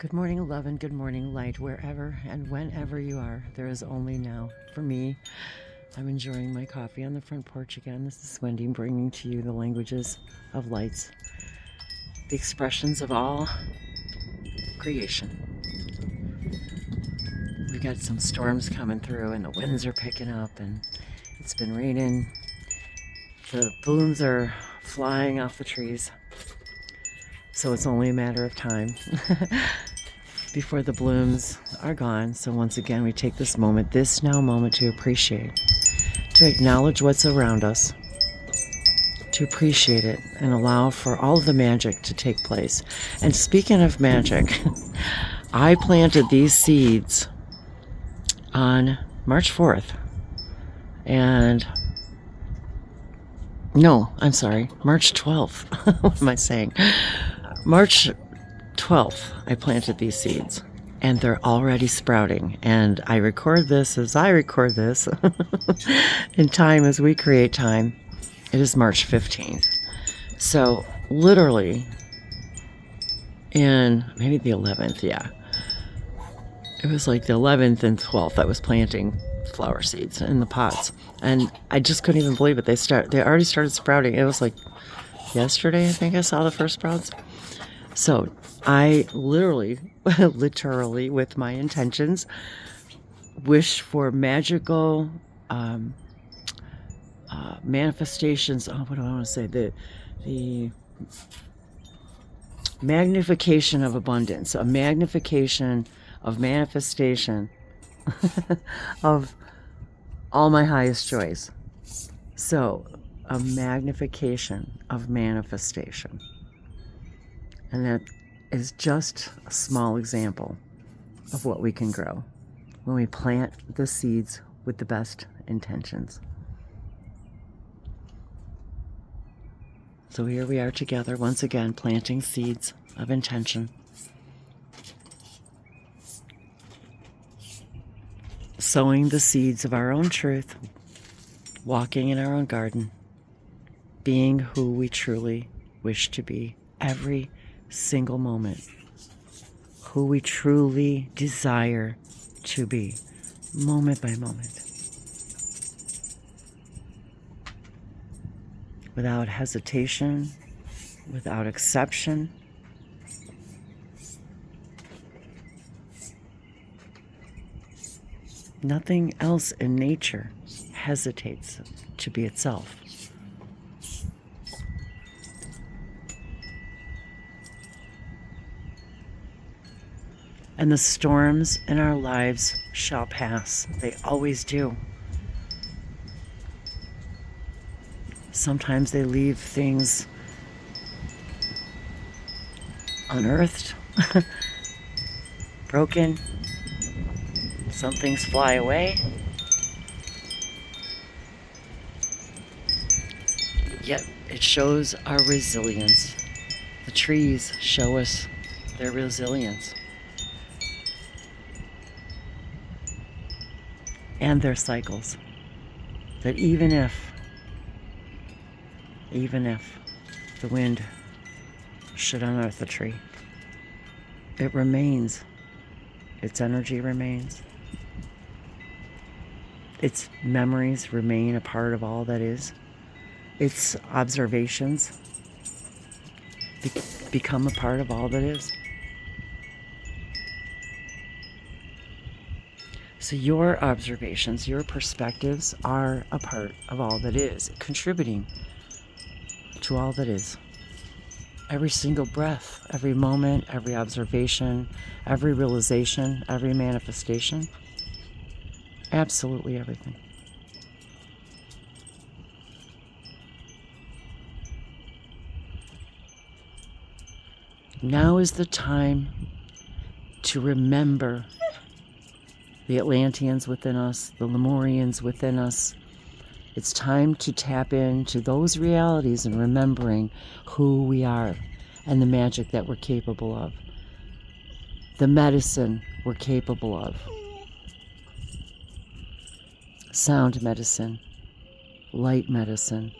Good morning, love, and good morning, light, wherever and whenever you are. There is only now. For me, I'm enjoying my coffee on the front porch again. This is Wendy bringing to you the languages of lights, the expressions of all creation. We got some storms coming through, and the winds are picking up, and it's been raining. The blooms are flying off the trees, so it's only a matter of time before the blooms are gone. So once again, we take this moment, this now moment, to appreciate, to acknowledge what's around us, to appreciate it, and allow for all of the magic to take place. And speaking of magic, I planted these seeds on March 4th. And no, I'm sorry, March 12th. What am I saying? March 12th, I planted these seeds, and they're already sprouting. And I record this as I record this in time as we create time. It is March 15th. So literally in maybe the 11th, yeah. It was like the 11th and 12th I was planting flower seeds in the pots. And I just couldn't even believe it. They already started sprouting. It was like yesterday, I think I saw the first sprouts. So I literally, with my intentions, wish for magical manifestations. Oh, what do I want to say? The magnification of abundance, a magnification of manifestation of all my highest joys. So, a magnification of manifestation. And that is just a small example of what we can grow when we plant the seeds with the best intentions. So here we are together once again, planting seeds of intention. Sowing the seeds of our own truth, walking in our own garden, being who we truly wish to be every single moment, who we truly desire to be, moment by moment, without hesitation, without exception. Nothing else in nature hesitates to be itself. And the storms in our lives shall pass. They always do. Sometimes they leave things unearthed, broken. Some things fly away. Yet it shows our resilience. The trees show us their resilience. And their cycles. That even if the wind should unearth a tree, it remains. Its energy remains. Its memories remain a part of all that is. Its observations become a part of all that is. So your observations, your perspectives are a part of all that is, contributing to all that is. Every single breath, every moment, every observation, every realization, every manifestation, absolutely everything. Now is the time to remember the Atlanteans within us, the Lemurians within us. It's time to tap into those realities and remembering who we are and the magic that we're capable of, the medicine we're capable of. Sound medicine, light medicine,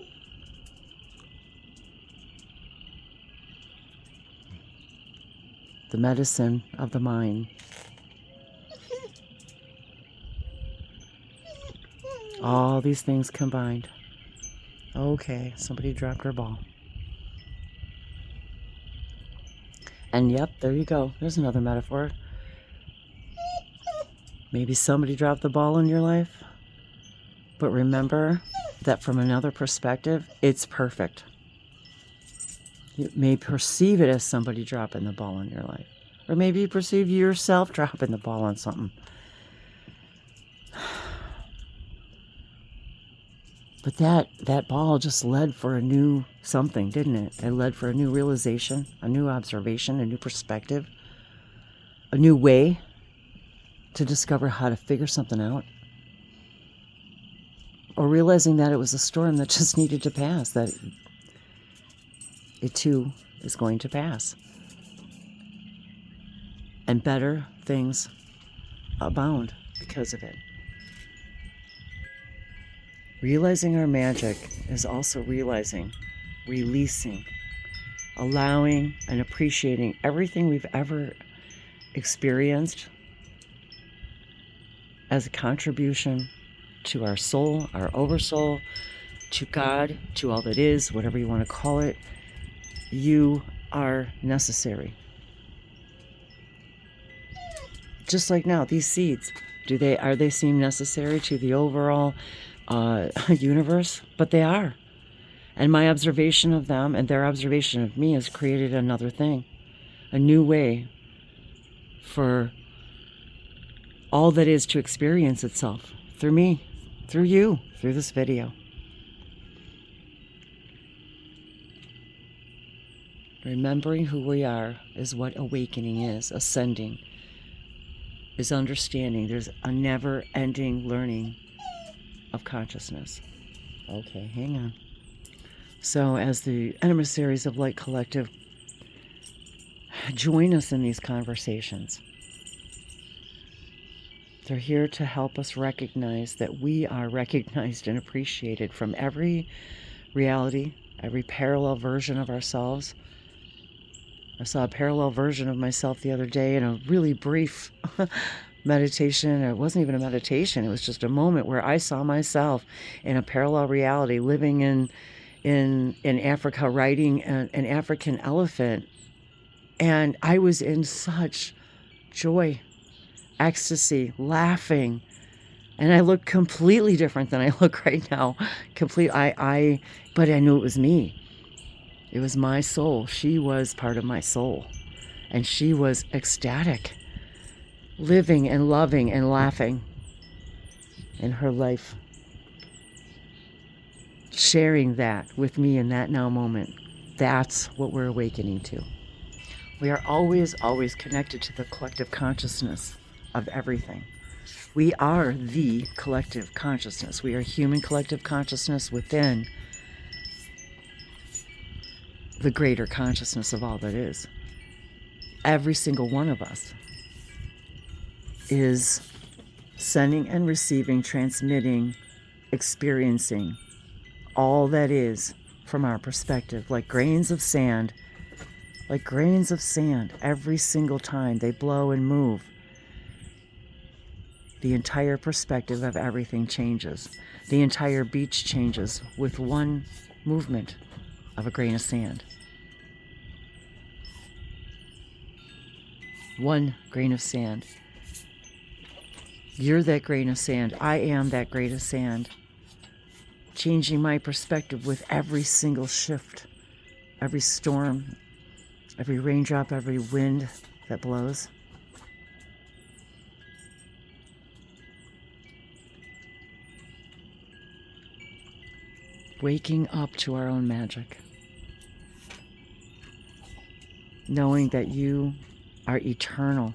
the medicine of the mind. All these things combined. Okay, somebody dropped her ball. And yep, there you go. There's another metaphor. Maybe somebody dropped the ball in your life. But remember that from another perspective, it's perfect. You may perceive it as somebody dropping the ball in your life. Or maybe you perceive yourself dropping the ball on something. But that ball just led for a new something, didn't it? It led for a new realization, a new observation, a new perspective, a new way to discover how to figure something out. Or realizing that it was a storm that just needed to pass, that it too is going to pass. And better things abound because of it. Realizing our magic is also realizing, releasing, allowing, and appreciating everything we've ever experienced as a contribution to our soul, our oversoul, to God, to all that is, whatever you want to call it. You are necessary. Just like now, these seeds, are they seem necessary to the overall universe? But they are. And my observation of them and their observation of me has created another thing, a new way for all that is to experience itself through me, through you, through this video. Remembering who we are is what awakening is, ascending, is understanding. There's a never-ending learning of consciousness. Okay, hang on. So as the Emissaries of Light Collective join us in these conversations, they're here to help us recognize that we are recognized and appreciated from every reality, every parallel version of ourselves. I saw a parallel version of myself the other day in a really brief meditation. It wasn't even a meditation. It was just a moment where I saw myself in a parallel reality, living in Africa, riding an African elephant. And I was in such joy, ecstasy, laughing. And I looked completely different than I look right now. But I knew it was me. It was my soul. She was part of my soul. And she was ecstatic, living and loving and laughing in her life, sharing that with me in that now moment. That's what we're awakening to. We are always, always connected to the collective consciousness of everything. We are the collective consciousness. We are human collective consciousness within the greater consciousness of all that is. Every single one of us is sending and receiving, transmitting, experiencing all that is from our perspective, like grains of sand, every single time they blow and move. The entire perspective of everything changes. The entire beach changes with one movement of a grain of sand. One grain of sand. You're that grain of sand. I am that grain of sand. Changing my perspective with every single shift, every storm, every raindrop, every wind that blows. Waking up to our own magic. Knowing that you are eternal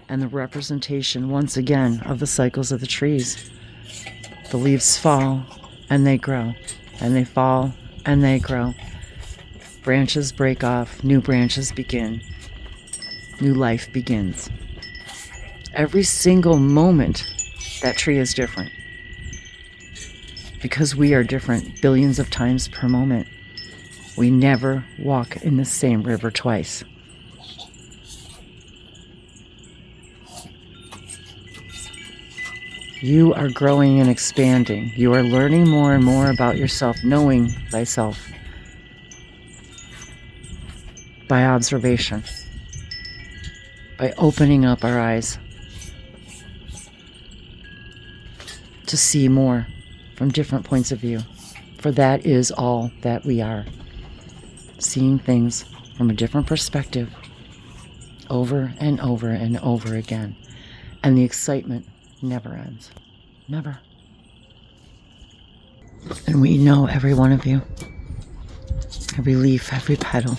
and the representation, once again, of the cycles of the trees. The leaves fall and they grow, and they fall and they grow. Branches break off, new branches begin. New life begins. Every single moment, that tree is different. Because we are different billions of times per moment. We never walk in the same river twice. You are growing and expanding. You are learning more and more about yourself, knowing thyself by observation, by opening up our eyes to see more from different points of view. For that is all that we are. Seeing things from a different perspective over and over and over again. And the excitement never ends. Never. And we know every one of you. Every leaf, every petal.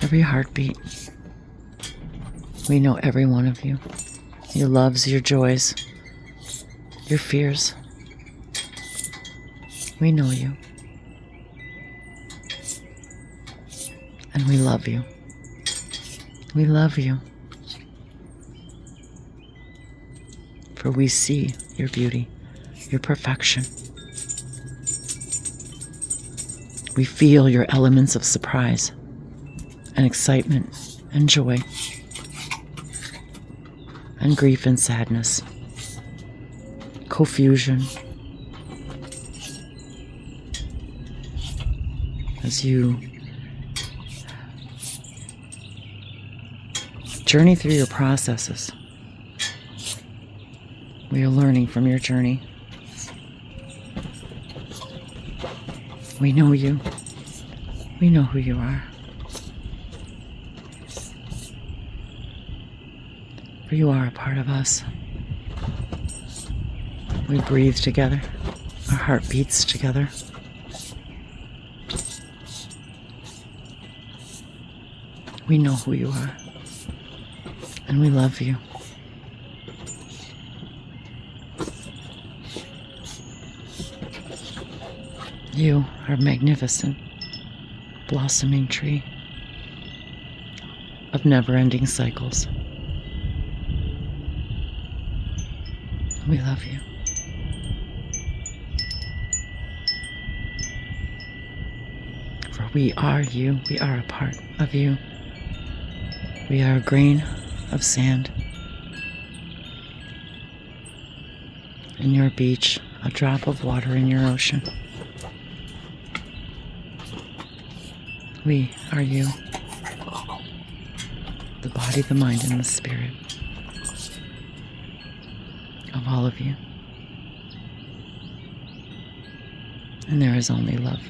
Every heartbeat. We know every one of you. Your loves, your joys, your fears. We know you. And we love you. We love you. For we see your beauty, your perfection. We feel your elements of surprise and excitement and joy and grief and sadness, confusion. As you journey through your processes, we are learning from your journey. We know you. We know who you are. For you are a part of us. We breathe together. Our heart beats together. We know who you are. And we love you. You are a magnificent, blossoming tree of never-ending cycles. We love you. For we are you. We are a part of you. We are a grain of sand in your beach, a drop of water in your ocean. We are you, the body, the mind, and the spirit of all of you. And there is only love.